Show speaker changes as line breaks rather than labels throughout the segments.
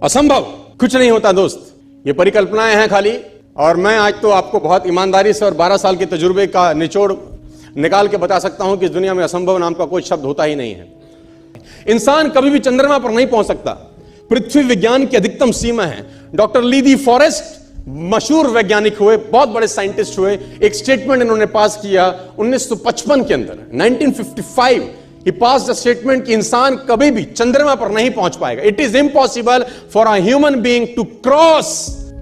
असंभव कुछ नहीं होता दोस्त, ये परिकल्पनाएं हैं खाली। और मैं आज तो आपको बहुत ईमानदारी से और 12 साल के तजुर्बे का निचोड़ निकाल के बता सकता हूं कि इस दुनिया में असंभव नाम का कोई शब्द होता ही नहीं है। इंसान कभी भी चंद्रमा पर नहीं पहुंच सकता, पृथ्वी विज्ञान की अधिकतम सीमा है। डॉक्टर ली दी फॉरेस्ट मशहूर वैज्ञानिक हुए, बहुत बड़े साइंटिस्ट हुए, एक स्टेटमेंट इन्होंने पास किया 1955 के अंदर, 1955 ही पास द स्टेटमेंट कि इंसान कभी भी चंद्रमा पर नहीं पहुंच पाएगा। It is impossible for a human being to cross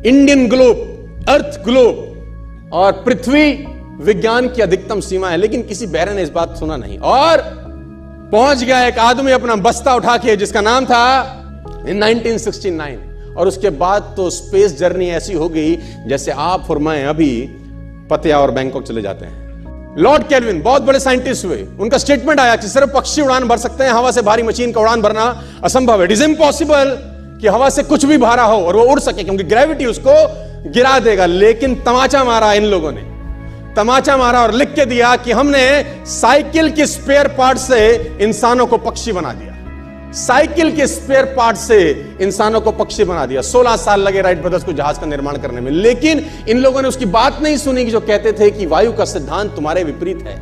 Indian globe, earth globe, और पृथ्वी विज्ञान की अधिकतम सीमा है। लेकिन किसी बहरे ने इस बात सुना नहीं और पहुंच गया एक आदमी अपना बस्ता उठा के, जिसका नाम था इन 1969। और उसके बाद तो स्पेस जर्नी ऐसी हो गई जैसे आप और मैं अभी पतिया और बैंकॉक चले जाते हैं। लॉर्ड केल्विन बहुत बड़े साइंटिस्ट हुए, उनका स्टेटमेंट आया कि सिर्फ पक्षी उड़ान भर सकते हैं, हवा से भारी मशीन का उड़ान भरना असंभव है। इट इज इम्पॉसिबल कि हवा से कुछ भी भारा हो और वो उड़ सके, क्योंकि ग्रेविटी उसको गिरा देगा। लेकिन तमाचा मारा इन लोगों ने, तमाचा मारा और लिख के दिया कि हमने साइकिल के स्पेयर पार्ट से इंसानों को पक्षी बना दिया, साइकिल के स्पेयर पार्ट से इंसानों को पक्षी बना दिया। 16 साल लगे राइट ब्रदर्स को जहाज का निर्माण करने में, लेकिन इन लोगों ने उसकी बात नहीं सुनी कि जो कहते थे कि वायु का सिद्धांत तुम्हारे विपरीत है।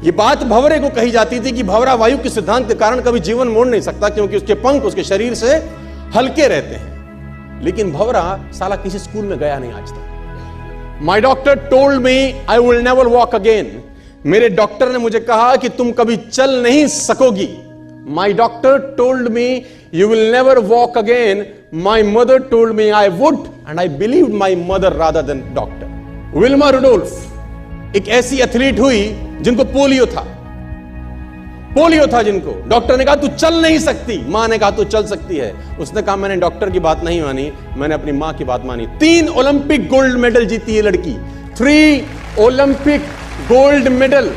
यह बात भंवरे को कही जाती थी कि भंवरा वायु के सिद्धांत के कारण कभी जीवन मोड़ नहीं सकता, क्योंकि उसके पंख उसके शरीर से हल्के रहते हैं। लेकिन भंवरा साला किसी स्कूल में गया नहीं आज तक। माई doctor told me I will never walk again. मेरे डॉक्टर ने मुझे कहा कि तुम कभी चल नहीं सकोगी। My doctor told me you will never walk again. My mother told me I would, and I believed my mother rather than doctor. Wilma Rudolph एक ऐसी एथलीट हुई जिनको पोलियो था, पोलियो था जिनको डॉक्टर ने कहा तू चल नहीं सकती, मां ने कहा तू चल सकती है। उसने कहा मैंने डॉक्टर की बात नहीं मानी, मैंने अपनी मां की बात मानी। 3 ओलंपिक गोल्ड मेडल जीती है लड़की, 3 ओलंपिक गोल्ड मेडल,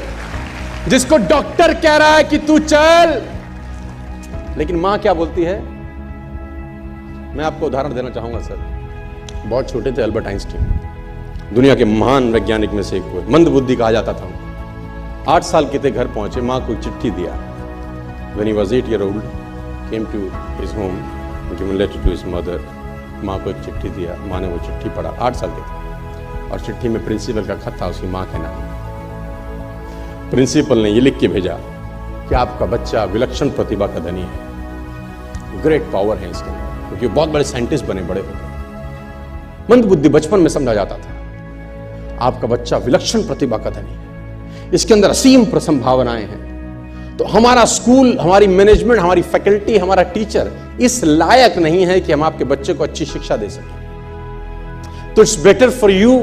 जिसको डॉक्टर कह रहा है कि तू चल। लेकिन मां क्या बोलती है? मैं आपको उदाहरण देना चाहूंगा सर। बहुत छोटे थे अल्बर्ट आइंस्टीन, दुनिया के महान वैज्ञानिक में से एक हुए, मंद बुद्धि कहा जाता था। 8 साल के थे, घर पहुंचे, मां को चिट्ठी दिया। When he was 8 year old, came to his home, given letter to his mother. मां को एक चिट्ठी दिया, मां ने वो चिट्ठी पढ़ा। 8 साल के थे और चिट्ठी में प्रिंसिपल का खत था, उसकी मां के नाम। प्रिंसिपल ने ये लिख के भेजा कि आपका बच्चा विलक्षण प्रतिभा का धनी है, ग्रेट पावर है इसके अंदर, क्योंकि बहुत बड़े साइंटिस्ट बने, बड़े हो गए। मंद बुद्धि बचपन में समझा जाता था। आपका बच्चा विलक्षण प्रतिभा का धनी है, इसके अंदर असीम संभावनाएं हैं। तो हमारा स्कूल, हमारी मैनेजमेंट, हमारी फैकल्टी, हमारा टीचर इस लायक नहीं है कि हम आपके बच्चे को अच्छी शिक्षा दे सकें। तो it's better for you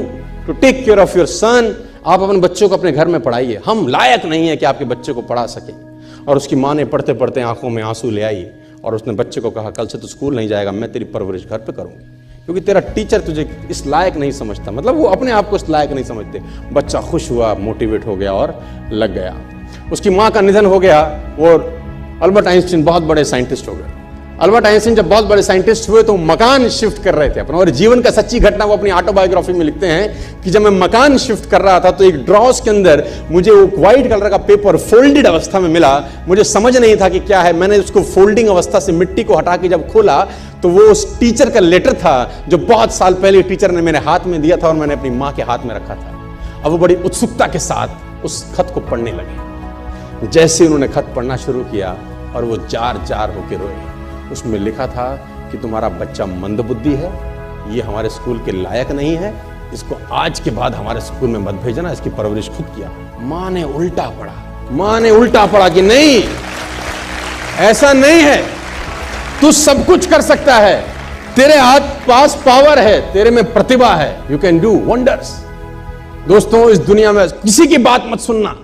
to take care of your son. आप अपने बच्चों को अपने घर में पढ़ाइए, हम लायक नहीं है कि आपके बच्चे को पढ़ा सके। और उसकी मां ने पढ़ते पढ़ते आंखों में आंसू ले आई और उसने बच्चे को कहा कल से तू स्कूल नहीं जाएगा, मैं तेरी परवरिश घर पे करूंगी, क्योंकि तेरा टीचर तुझे इस लायक नहीं समझता। मतलब वो अपने आप को इस लायक नहीं समझते। बच्चा खुश हुआ, मोटिवेट हो गया और लग गया। उसकी मां का निधन हो गया और अल्बर्ट आइंस्टीन बहुत बड़े साइंटिस्ट हो गए। अल्बर्ट आइंस्टीन जब बहुत बड़े साइंटिस्ट हुए तो मकान शिफ्ट कर रहे थे अपना, और जीवन का सच्ची घटना वो अपनी ऑटोबायोग्राफी में लिखते हैं कि जब मैं मकान शिफ्ट कर रहा था तो एक ड्रॉस के अंदर मुझे वो व्हाइट कलर का पेपर फोल्डेड अवस्था में मिला। मुझे समझ नहीं था कि क्या है। मैंने उसको फोल्डिंग अवस्था से मिट्टी को हटा के जब खोला तो वो उस टीचर का लेटर था जो बहुत साल पहले टीचर ने मेरे हाथ में दिया था और मैंने अपनी मां के हाथ में रखा था। अब वो बड़ी उत्सुकता के साथ उस खत को पढ़ने लगे। जैसे उन्होंने खत पढ़ना शुरू किया और वो जार जार होकर रोए। उसमें लिखा था कि तुम्हारा बच्चा मंदबुद्धि है, ये हमारे स्कूल के लायक नहीं है, इसको आज के बाद हमारे स्कूल में मत भेजना, इसकी परवरिश खुद किया। मां ने उल्टा पढ़ा, मां ने उल्टा पढ़ा कि नहीं, ऐसा नहीं है, तू सब कुछ कर सकता है, तेरे हाथ पास पावर है, तेरे में प्रतिभा है, यू कैन डू वंडर्स। दोस्तों, इस दुनिया में किसी की बात मत सुनना।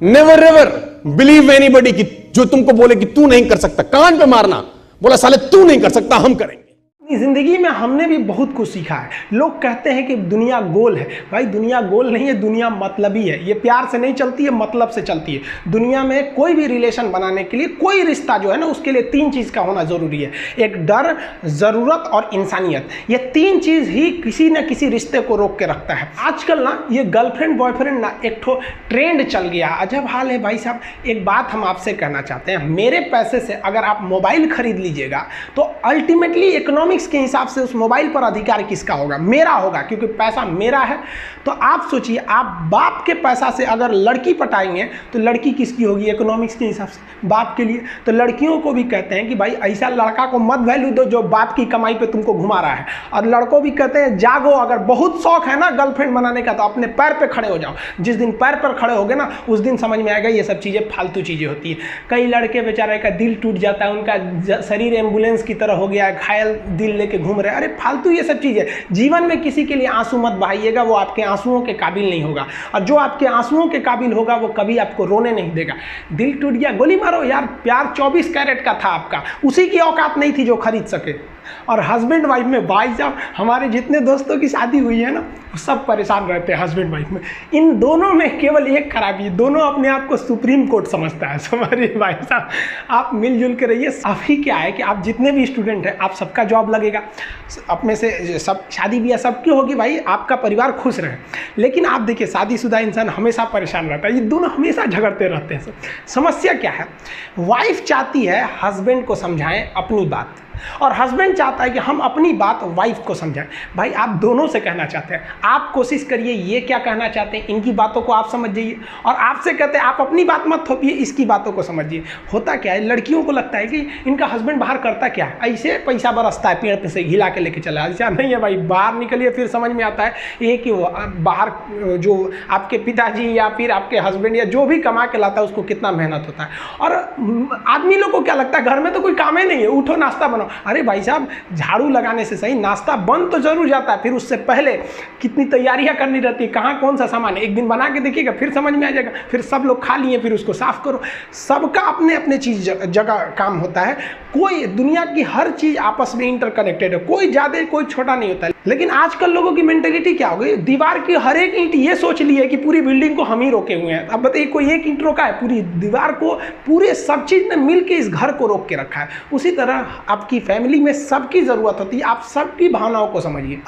नेवर एवर बिलीव एनीबॉडी कि जो तुमको बोले कि तू नहीं कर सकता, कान पे मारना, बोला साले तू नहीं कर सकता, हम करेंगे।
जिंदगी में हमने भी बहुत कुछ सीखा है। लोग कहते हैं कि दुनिया गोल है। भाई दुनिया गोल नहीं है, दुनिया मतलबी है। ये प्यार से नहीं चलती है, मतलब से चलती है। दुनिया में कोई भी रिलेशन बनाने के लिए, कोई रिश्ता जो है ना, उसके लिए 3 चीज़ का होना ज़रूरी है। एक डर, ज़रूरत और इंसानियत। ये 3 चीज़ ही किसी न किसी रिश्ते को रोक के रखता है। आजकल ना ये गर्लफ्रेंड बॉयफ्रेंड ना एक ठो ट्रेंड चल गया, अजब हाल है भाई साहब। एक बात हम आपसे कहना चाहते हैं, मेरे पैसे से अगर आप मोबाइल खरीद लीजिएगा तो अल्टीमेटली इकोनॉमिक्स के हिसाब से उस मोबाइल पर अधिकार किसका होगा? मेरा होगा, क्योंकि पैसा मेरा है। तो आप सोचिए, आप बाप के पैसा से अगर लड़की पटाएंगे तो लड़की किसकी होगी? इकोनॉमिक्स के हिसाब से बाप के लिए। तो लड़कियों को भी कहते हैं कि भाई ऐसा लड़का को मत वैल्यू दो जो बाप की कमाई पे तुमको घुमा रहा है। और लड़कों भी कहते हैं जागो, अगर बहुत शौक है ना गर्लफ्रेंड बनाने का तो अपने पैर पे खड़े हो जाओ। जिस दिन पैर पर खड़े होगे ना, उस दिन समझ में आएगा ये सब चीज़ें फालतू चीज़ें होती है। कई लड़के बेचारे का दिल टूट जाता है, उनका शरीर एम्बुलेंस की तरह हो गया है, घायल दिल लेके घूम रहे हैं। अरे फालतू ये सब चीज़ है। जीवन में किसी के लिए आंसू मत बहाइएगा, वो आपके आंसुओं के काबिल नहीं होगा। और जो आपके आंसुओं के काबिल होगा वो कभी आपको रोने नहीं देगा। दिल टूट गया, गोली मारो यार। प्यार 24 कैरेट का था आपका, उसी की औकात नहीं थी जो खरीद सके। और हस्बैंड वाइफ में भाई साहब, हमारे जितने दोस्तों की शादी हुई है ना, वो सब परेशान रहते हैं हस्बैंड वाइफ में। इन दोनों में केवल एक खराबी है, दोनों अपने आप को सुप्रीम कोर्ट समझता है। समझिए भाई साहब, आप मिलजुल के रहिए। अभी क्या है कि आप जितने भी स्टूडेंट हैं, आप सबका जॉब लगेगा, अपने से सब शादी ब्याह सबकी होगी, भाई आपका परिवार खुश रहे। लेकिन आप देखिए, शादीशुदा इंसान हमेशा परेशान रहता है, ये दोनों हमेशा झगड़ते रहते हैं। समस्या क्या है? वाइफ चाहती है हस्बैंड को समझाएं अपनी बात, और हस्बैंड चाहता है कि हम अपनी बात वाइफ को समझाएं। भाई आप दोनों से कहना चाहते हैं, आप कोशिश करिए ये क्या कहना चाहते हैं, इनकी बातों को आप समझ जाइए। और आपसे कहते हैं आप अपनी बात मत थोपिए, इसकी बातों को समझिए। होता क्या है, लड़कियों को लगता है कि इनका हस्बैंड बाहर करता क्या है, ऐसे पैसा बरसता है, पेड़ पे से हिला के लेके चला। ऐसा नहीं है भाई, बाहर निकलिए फिर समझ में आता है ये कि बाहर जो आपके पिताजी या फिर आपके हस्बैंड या जो भी कमा के लाता है उसको कितना मेहनत होता है। और आदमी लोग को क्या लगता है, घर में तो कोई काम ही नहीं है, उठो नाश्ता बनाओ। अरे भाई साहब, झाड़ू लगाने से सही नाश्ता बन तो जरूर जाता है, फिर उससे पहले कितनी तैयारियां करनी रहती है, कहाँ कौन सा सामान है। एक दिन बना के देखिएगा, फिर समझ में आ जाएगा। फिर सब लोग खा लिए, फिर उसको साफ करो। सबका अपने अपने चीज जगह काम होता है। कोई दुनिया की हर चीज आपस में इंटरकनेक्टेड है, कोई ज्यादा कोई छोटा नहीं होता है। लेकिन आजकल लोगों की मेंटेलिटी क्या हो गई, दीवार की हर एक ईंट ये सोच ली है कि पूरी बिल्डिंग को हम ही रोके हुए हैं। अब बताइए, कोई एक ईंट रोका है, पूरी दीवार को, पूरे सब चीज ने मिलकर इस घर को रोक के रखा है। उसी तरह आपकी फैमिली में सबकी जरूरत होती है, आप सबकी भावनाओं को समझिए।